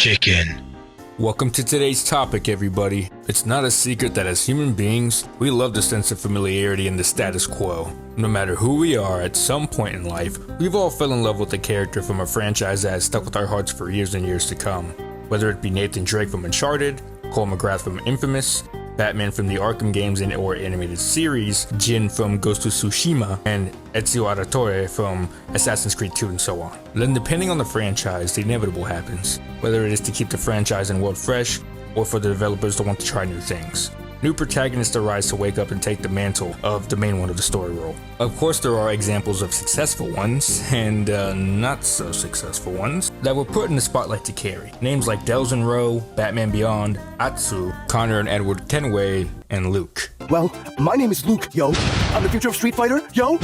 chicken. Welcome to today's topic, everybody. It's not a secret that as human beings, we love the sense of familiarity and the status quo. No matter who we are, at some point in life, we've all fell in love with a character from a franchise that has stuck with our hearts for years and years to come. Whether it be Nathan Drake from Uncharted, Cole McGrath from Infamous, Batman from the Arkham games and or animated series, Jin from Ghost of Tsushima, and Ezio Auditore from Assassin's Creed 2 and so on. Then depending on the franchise, the inevitable happens, whether it is to keep the franchise and world fresh, or for the developers to want to try new things. New protagonists arise to wake up and take the mantle of the main one of the story role. Of course, there are examples of successful ones, and not so successful ones, that were put in the spotlight to carry. Names like Delsin Rowe, Batman Beyond, Atsu, Connor and Edward Kenway, and Luke. Well, my name is Luke, yo. I'm the future of Street Fighter, yo.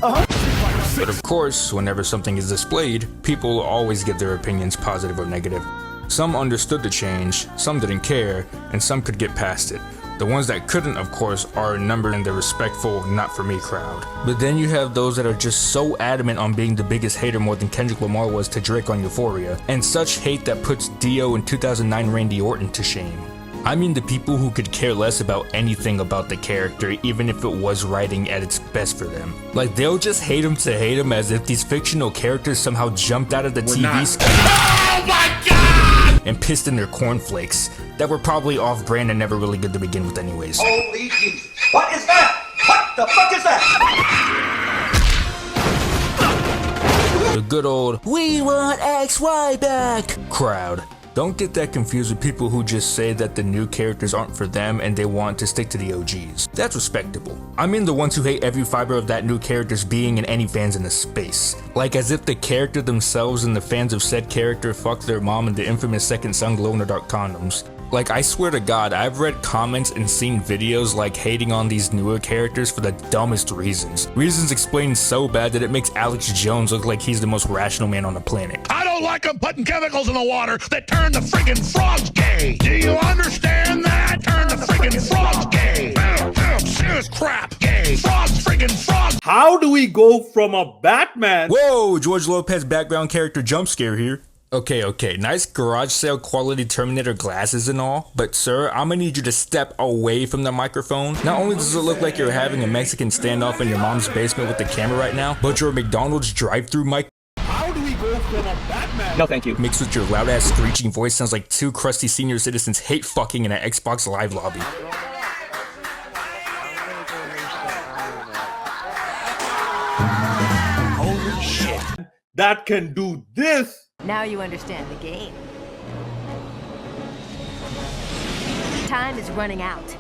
But of course, whenever something is displayed, people always give their opinions positive or negative. Some understood the change, some didn't care, and some could get past it. The ones that couldn't, of course, are numbered in the respectful, not for me crowd. But then you have those that are just so adamant on being the biggest hater more than Kendrick Lamar was to Drake on Euphoria, and such hate that puts Dio and 2009 Randy Orton to shame. I mean the people who could care less about anything about the character, even if it was writing at its best for them. Like, they'll just hate him to hate him as if these fictional characters somehow jumped out of the TV screen. Oh my god! And pissed in their cornflakes that were probably off-brand and never really good to begin with anyways. Holy Jesus! What is that? What the fuck is that? The good old, "We want XY back" crowd. Don't get that confused with people who just say that the new characters aren't for them and they want to stick to the OGs. That's respectable. I mean the ones who hate every fiber of that new character's being and any fans in the space. Like as if the character themselves and the fans of said character fucked their mom and the infamous second son glow-in-the-dark condoms. Like, I swear to God, I've read comments and seen videos like hating on these newer characters for the dumbest reasons. Reasons explained so bad that it makes Alex Jones look like he's the most rational man on the planet. I don't like them putting chemicals in the water that turn the friggin' frogs gay. Do you understand that? Turn the friggin' frogs gay. Serious crap. Gay. Frogs, friggin' frogs. How do we go from a Batman? Whoa, George Lopez background character jump scare here. Okay, nice garage sale quality Terminator glasses and all, but sir, I'm gonna need you to step away from the microphone. Not only does it look like you're having a Mexican standoff in your mom's basement with the camera right now, but your McDonald's drive-thru mic How do we go from a Batman? No, thank you. mixed with your loud-ass screeching voice sounds like two crusty senior citizens hate fucking in an Xbox Live lobby. Holy shit. That can do this. Now you understand the game. Time is running out.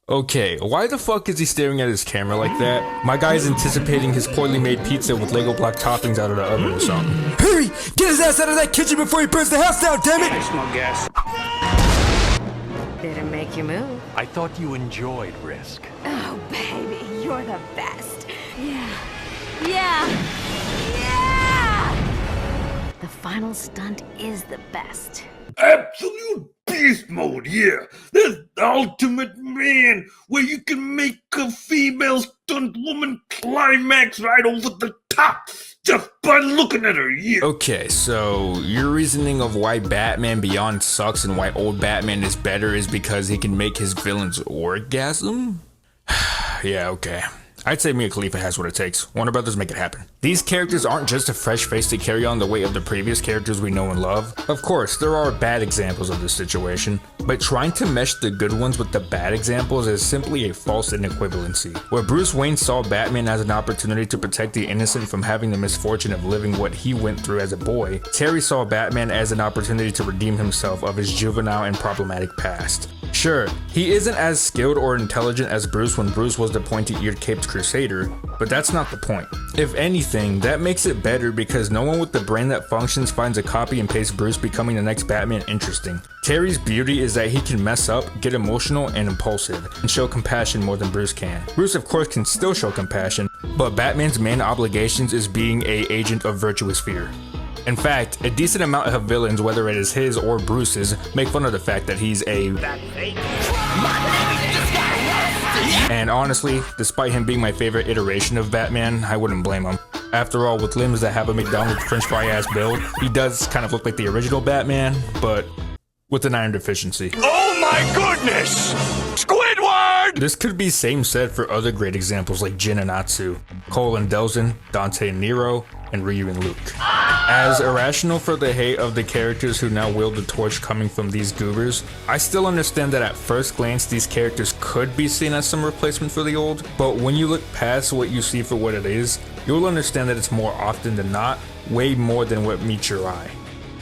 Okay, why the fuck is he staring at his camera like that? My guy's anticipating his poorly made pizza with Lego block toppings out of the oven or something. Hurry! Get his ass out of that kitchen before he burns the house down, damn it! I smell gas. Better make you move. I thought you enjoyed risk. Oh, baby, you're the best. Yeah. The final stunt is the best. Absolute beast mode, yeah. That's the ultimate man, where you can make a female stunt woman climax right over the top just by looking at her, yeah. Okay, so your reasoning of why Batman Beyond sucks and why old Batman is better is because he can make his villains orgasm? Yeah, okay. I'd say Mia Khalifa has what it takes. Warner Brothers, make it happen. These characters aren't just a fresh face to carry on the weight of the previous characters we know and love. Of course, there are bad examples of this situation, but trying to mesh the good ones with the bad examples is simply a false inequivalency. Where Bruce Wayne saw Batman as an opportunity to protect the innocent from having the misfortune of living what he went through as a boy, Terry saw Batman as an opportunity to redeem himself of his juvenile and problematic past. Sure, he isn't as skilled or intelligent as Bruce when Bruce was the pointy-eared caped crusader, but that's not the point. If anything, that makes it better because no one with the brain that functions finds a copy and paste Bruce becoming the next Batman interesting. Terry's beauty is that he can mess up, get emotional and impulsive, and show compassion more than Bruce can. Bruce of course can still show compassion, but Batman's main obligations is being an agent of virtuous fear. In fact, a decent amount of villains, whether it is his or Bruce's, make fun of the fact that he's a And honestly, despite him being my favorite iteration of Batman, I wouldn't blame him. After all, with limbs that have a McDonald's french fry ass build, he does kind of look like the original Batman, but with an iron deficiency. Oh my goodness! Squidward! This could be same said for other great examples like Jin and Atsu, Cole and Delzin, Dante and Nero, and Ryu and Luke. As irrational for the hate of the characters who now wield the torch coming from these goobers, I still understand that at first glance these characters could be seen as some replacement for the old, but when you look past what you see for what it is, you'll understand that it's more often than not, way more than what meets your eye.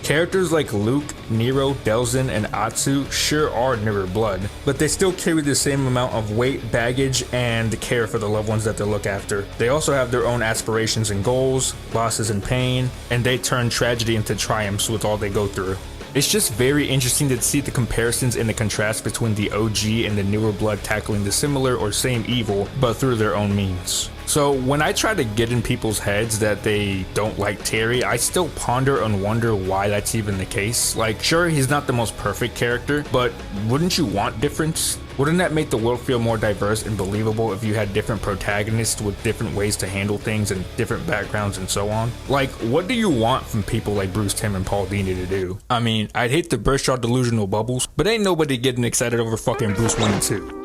Characters like Luke, Nero, Delzin, and Atsu sure are mirror blood, but they still carry the same amount of weight, baggage, and care for the loved ones that they look after. They also have their own aspirations and goals, losses and pain, and they turn tragedy into triumphs with all they go through. It's just very interesting to see the comparisons and the contrast between the OG and the newer blood tackling the similar or same evil, but through their own means. So when I try to get in people's heads that they don't like Terry, I still ponder and wonder why that's even the case. Like, sure, he's not the most perfect character, but wouldn't you want difference? Wouldn't that make the world feel more diverse and believable if you had different protagonists with different ways to handle things and different backgrounds and so on? Like, what do you want from people like Bruce Timm and Paul Dini to do? I mean, I'd hate to burst your delusional bubbles, but ain't nobody getting excited over fucking Bruce Wayne 2.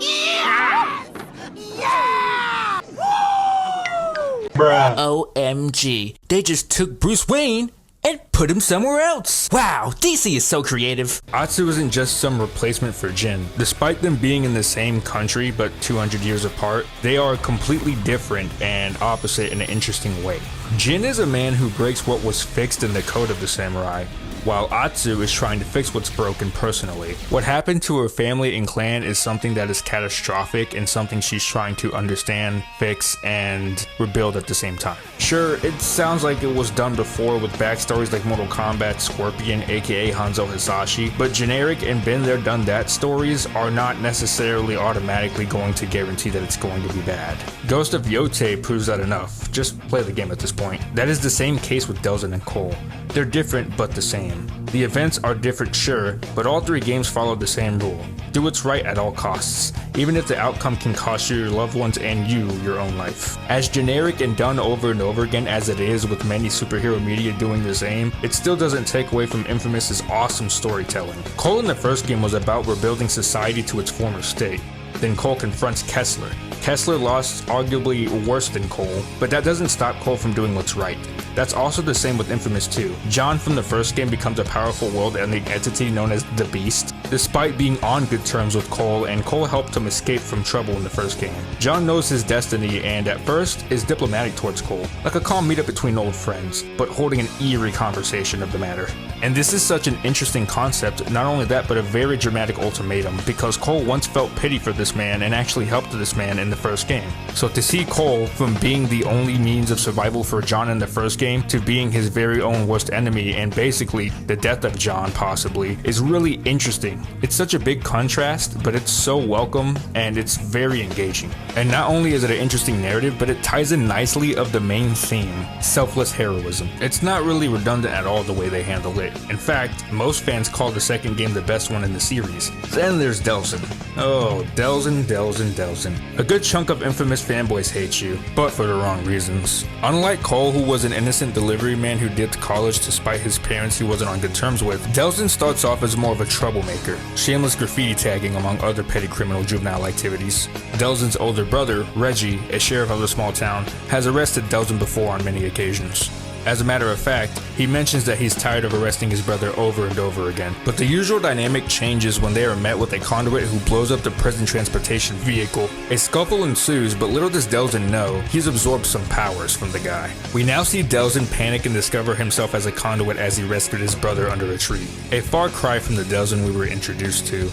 OMG, they just took Bruce Wayne and put him somewhere else. Wow, DC is so creative. Atsu isn't just some replacement for Jin. Despite them being in the same country but 200 years apart, they are completely different and opposite in an interesting way. Jin is a man who breaks what was fixed in the code of the samurai, while Atsu is trying to fix what's broken personally. What happened to her family and clan is something that is catastrophic and something she's trying to understand, fix, and rebuild at the same time. Sure, it sounds like it was done before with backstories like Mortal Kombat Scorpion aka Hanzo Hasashi, but generic and been there done that stories are not necessarily automatically going to guarantee that it's going to be bad. Ghost of Yotei proves that enough. Just play the game at this point. That is the same case with Delzin and Cole. They're different but the same. The events are different, sure, but all three games follow the same rule. Do what's right at all costs, even if the outcome can cost you your loved ones and you your own life. As generic and done over and over again as it is with many superhero media doing the same, it still doesn't take away from Infamous's awesome storytelling. Cole in the first game was about rebuilding society to its former state. Then Cole confronts Kessler. Kessler lost arguably worse than Cole, but that doesn't stop Cole from doing what's right. That's also the same with Infamous 2. John from the first game becomes a powerful world-ending entity known as the Beast, despite being on good terms with Cole, and Cole helped him escape from trouble in the first game. John knows his destiny and at first is diplomatic towards Cole, like a calm meetup between old friends, but holding an eerie conversation of the matter. And this is such an interesting concept, not only that but a very dramatic ultimatum, because Cole once felt pity for this man and actually helped this man in the first game. So to see Cole from being the only means of survival for John in the first game to being his very own worst enemy and basically the death of John possibly is really interesting. It's such a big contrast, but it's so welcome and it's very engaging. And not only is it an interesting narrative, but it ties in nicely of the main theme, selfless heroism. It's not really redundant at all the way they handle it. In fact, most fans call the second game the best one in the series. Then there's Delzin. Oh, Delzin. A good chunk of Infamous fanboys hate you, but for the wrong reasons. Unlike Cole, who was an innocent delivery man who dipped college to spite his parents he wasn't on good terms with, Delzin starts off as more of a troublemaker, shameless graffiti tagging among other petty criminal juvenile activities. Delzin's older brother, Reggie, a sheriff of the small town, has arrested Delzin before on many occasions. As a matter of fact, he mentions that he's tired of arresting his brother over and over again. But the usual dynamic changes when they are met with a conduit who blows up the prison transportation vehicle. A scuffle ensues, but little does Delzin know, he's absorbed some powers from the guy. We now see Delzin panic and discover himself as a conduit as he rescued his brother under a tree. A far cry from the Delzin we were introduced to.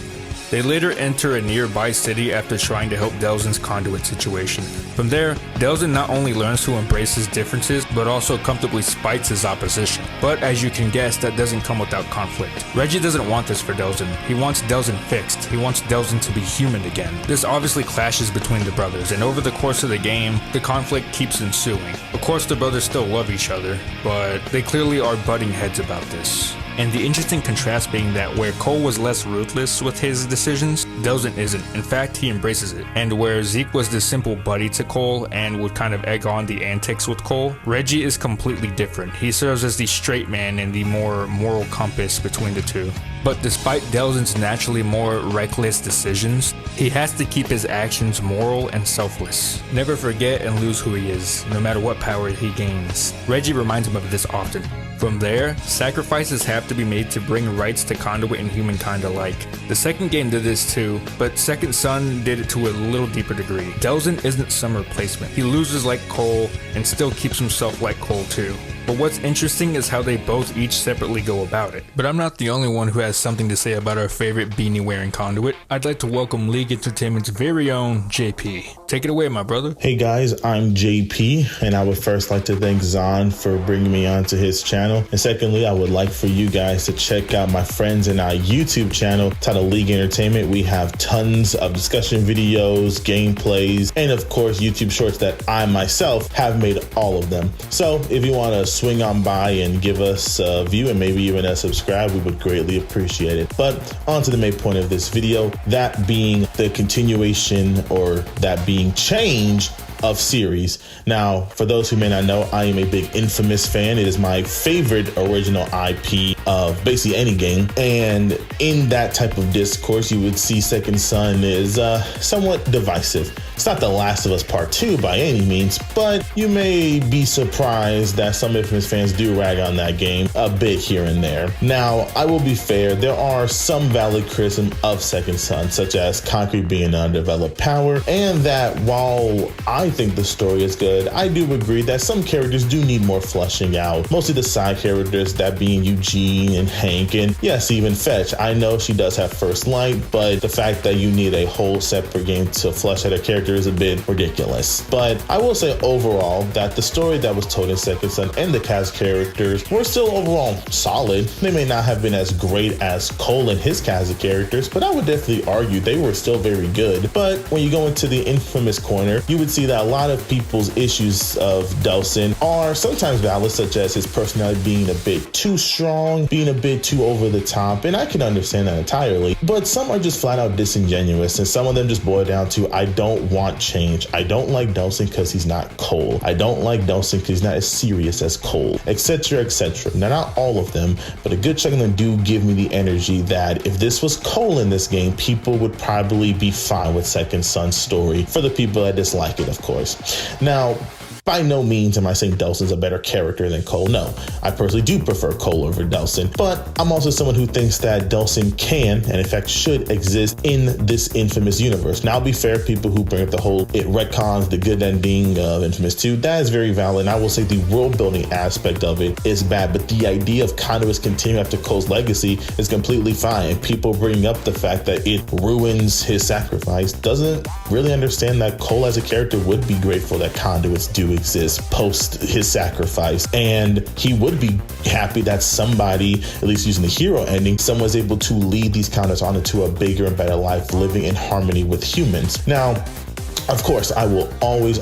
They later enter a nearby city after trying to help Delzin's conduit situation. From there, Delzin not only learns to embrace his differences, but also comfortably spites his opposition. But as you can guess, that doesn't come without conflict. Reggie doesn't want this for Delzin. He wants Delzin fixed. He wants Delzin to be human again. This obviously clashes between the brothers, and over the course of the game, the conflict keeps ensuing. Of course, the brothers still love each other, but they clearly are butting heads about this. And the interesting contrast being that where Cole was less ruthless with his decisions, Delsin isn't. In fact, he embraces it. And where Zeke was the simple buddy to Cole and would kind of egg on the antics with Cole, Reggie is completely different. He serves as the straight man and the more moral compass between the two. But despite Delsin's naturally more reckless decisions, he has to keep his actions moral and selfless. Never forget and lose who he is, no matter what power he gains. Reggie reminds him of this often. From there, sacrifices have to be made to bring rights to Conduit and humankind alike. The second game did this too, but Second Son did it to a little deeper degree. Delsin isn't some replacement. He loses like Cole and still keeps himself like Cole too. But what's interesting is how they both each separately go about it. But I'm not the only one who has something to say about our favorite beanie-wearing Conduit. I'd like to welcome League Entertainment's very own JP. Take it away, my brother. Hey guys, I'm JP, and I would first like to thank Zahn for bringing me onto his channel. And secondly, I would like for you guys to check out my friends in our YouTube channel titled League Entertainment. We have tons of discussion videos, gameplays, and of course, YouTube shorts that I myself have made all of them. So if you want to swing on by and give us a view and maybe even a subscribe, we would greatly appreciate it. But on to the main point of this video, that being the continuation or that being change of series. Now, for those who may not know, I am a big Infamous fan. It is my favorite original IP of basically any game. And in that type of discourse, you would see Second Son is somewhat divisive. It's not The Last of Us Part 2 by any means, but you may be surprised that some Infamous fans do rag on that game a bit here and there. Now, I will be fair, there are some valid criticism of Second Son, such as Concrete being an undeveloped power, and that while I think the story is good, I do agree that some characters do need more fleshing out. Mostly the side characters, that being Eugene and Hank, and yes, even Fetch. I know she does have First Light, but the fact that you need a whole separate game to flesh out a character is a bit ridiculous. But I will say overall that the story that was told in Second Son and the cast characters were still overall solid. They may not have been as great as Cole and his cast of characters, but I would definitely argue they were still very good. But when you go into the Infamous corner, you would see that a lot of people's issues of Delsin are sometimes valid, such as his personality being a bit too strong, being a bit too over the top, and I can understand that entirely. But some are just flat out disingenuous, and some of them just boil down to, I don't want change. I don't like Delsin because he's not Cole. I don't like Delsin because he's not as serious as Cole, etc., etc. Now, not all of them, but a good chunk of them do give me the energy that if this was Cole in this game, people would probably be fine with Second Son's story, for the people that dislike it, of course. Now, by no means am I saying Delsin's a better character than Cole. No, I personally do prefer Cole over Delsin, but I'm also someone who thinks that Delsin can, and in fact should, exist in this Infamous universe. Now, I'll be fair, people who bring up the whole it retcons the good ending of Infamous 2, that is very valid, and I will say the world building aspect of it is bad, but the idea of Conduit's continuing after Cole's legacy is completely fine, and people bring up the fact that it ruins his sacrifice doesn't really understand that Cole as a character would be grateful that Conduits do exist post his sacrifice, and he would be happy that somebody, at least using the hero ending, someone was able to lead these Conduits on into a bigger and better life, living in harmony with humans. Now, of course, I will always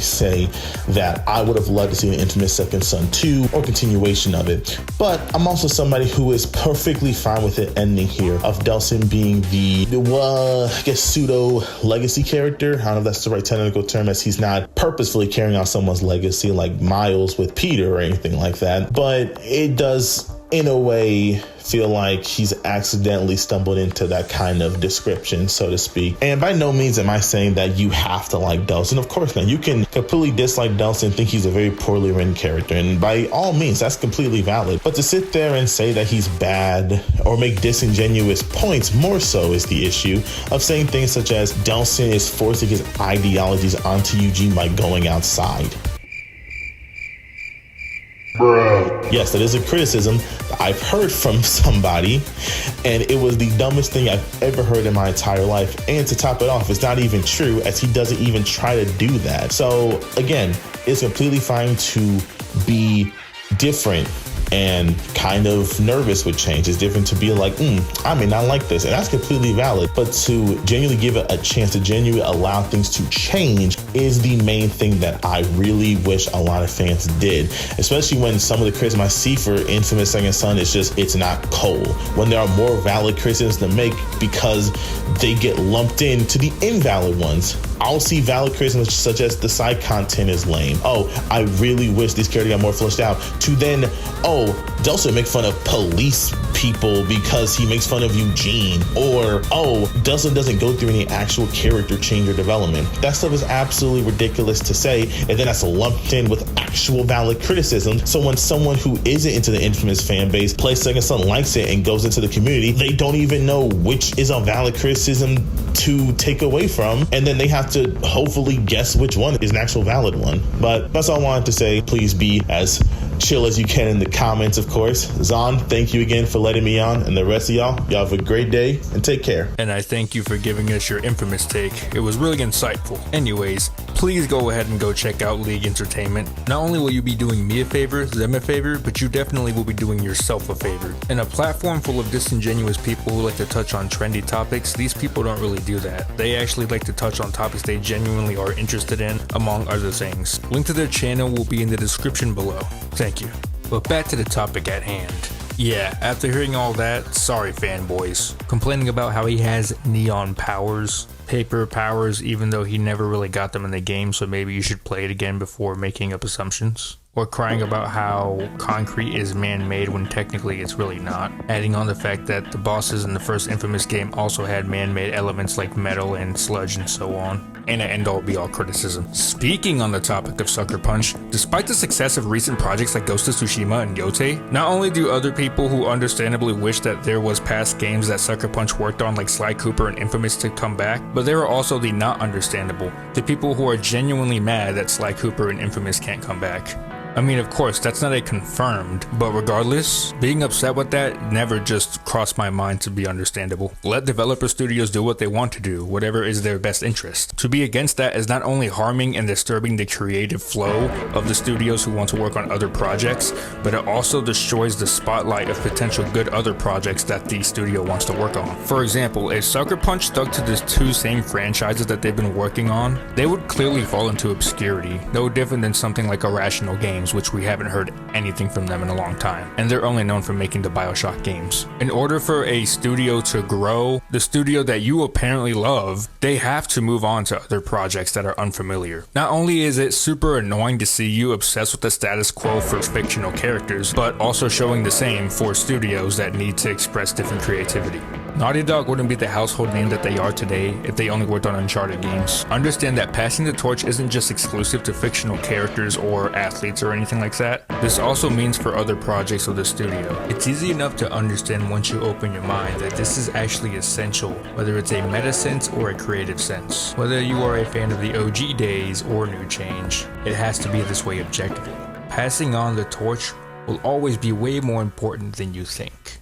say that I would have loved to see an Infamous Second Son 2 or continuation of it. But I'm also somebody who is perfectly fine with it ending here, of Delsin being the I guess, pseudo legacy character. I don't know if that's the right technical term, as he's not purposefully carrying out someone's legacy like Miles with Peter or anything like that. But it does, in a way, feel like he's accidentally stumbled into that kind of description, so to speak. And by no means am I saying that you have to like Delsin. Of course not. You can completely dislike Delsin and think he's a very poorly written character, and by all means, that's completely valid. But to sit there and say that he's bad or make disingenuous points, more so, is the issue of saying things such as Delsin is forcing his ideologies onto Eugene by going outside. Bruh. Yes, that is a criticism I've heard from somebody, and it was the dumbest thing I've ever heard in my entire life. And to top it off, it's not even true, as he doesn't even try to do that. So again, it's completely fine to be different and kind of nervous with change. It's different to be like, I may not like this, and that's completely valid. But to genuinely give it a chance, to genuinely allow things to change is the main thing that I really wish a lot of fans did, especially when some of the criticism I see for Infamous Second Son is just, it's not cold. When there are more valid criticisms to make because they get lumped into the invalid ones. I'll see valid criticisms such as the side content is lame. Oh, I really wish this character got more fleshed out. To then, Delta make fun of police people because he makes fun of Eugene. Or, Delta doesn't go through any actual character change or development. That stuff is absolutely ridiculous to say, and then that's lumped in with actual valid criticism. So when someone who isn't into the Infamous fan base plays Second Son, likes it, and goes into the community, they don't even know which is a valid criticism to take away from, and then they have to hopefully guess which one is an actual valid one. But that's all I wanted to say. Please be as chill as you can in the comments, of course. Zon, thank you again for letting me on, and the rest of y'all have a great day and take care. And I thank you for giving us your Infamous take. It was really insightful. Anyways, please go ahead and go check out League Entertainment. Not only will you be doing me a favor, them a favor, but you definitely will be doing yourself a favor. In a platform full of disingenuous people who like to touch on trendy topics, these people don't really do that. They actually like to touch on topics they genuinely are interested in, among other things. Link to their channel will be in the description below. Thank you. But back to the topic at hand. Yeah, after hearing all that, sorry fanboys. Complaining about how he has neon powers, paper powers, even though he never really got them in the game, so maybe you should play it again before making up assumptions. Or crying about how concrete is man-made when technically it's really not. Adding on the fact that the bosses in the first Infamous game also had man-made elements like metal and sludge and so on. And an end-all be-all criticism. Speaking on the topic of Sucker Punch, despite the success of recent projects like Ghost of Tsushima and Yote, not only do other people who understandably wish that there was past games that Sucker Punch worked on like Sly Cooper and Infamous to come back, but there are also the not understandable, the people who are genuinely mad that Sly Cooper and Infamous can't come back. I mean, of course, that's not a confirmed, but regardless, being upset with that never just crossed my mind to be understandable. Let developer studios do what they want to do, whatever is their best interest. To be against that is not only harming and disturbing the creative flow of the studios who want to work on other projects, but it also destroys the spotlight of potential good other projects that the studio wants to work on. For example, if Sucker Punch stuck to the two same franchises that they've been working on, they would clearly fall into obscurity, no different than something like Irrational Games, which we haven't heard anything from them in a long time, and they're only known for making the BioShock games. In order for a studio to grow, the studio that you apparently love, they have to move on to other projects that are unfamiliar. Not only is it super annoying to see you obsessed with the status quo for fictional characters, but also showing the same for studios that need to express different creativity. Naughty Dog wouldn't be the household name that they are today if they only worked on Uncharted games. Understand that passing the torch isn't just exclusive to fictional characters or athletes or anything like that. This also means for other projects of the studio. It's easy enough to understand once you open your mind that this is actually essential, whether it's a meta sense or a creative sense. Whether you are a fan of the OG days or new change, it has to be this way objectively. Passing on the torch will always be way more important than you think.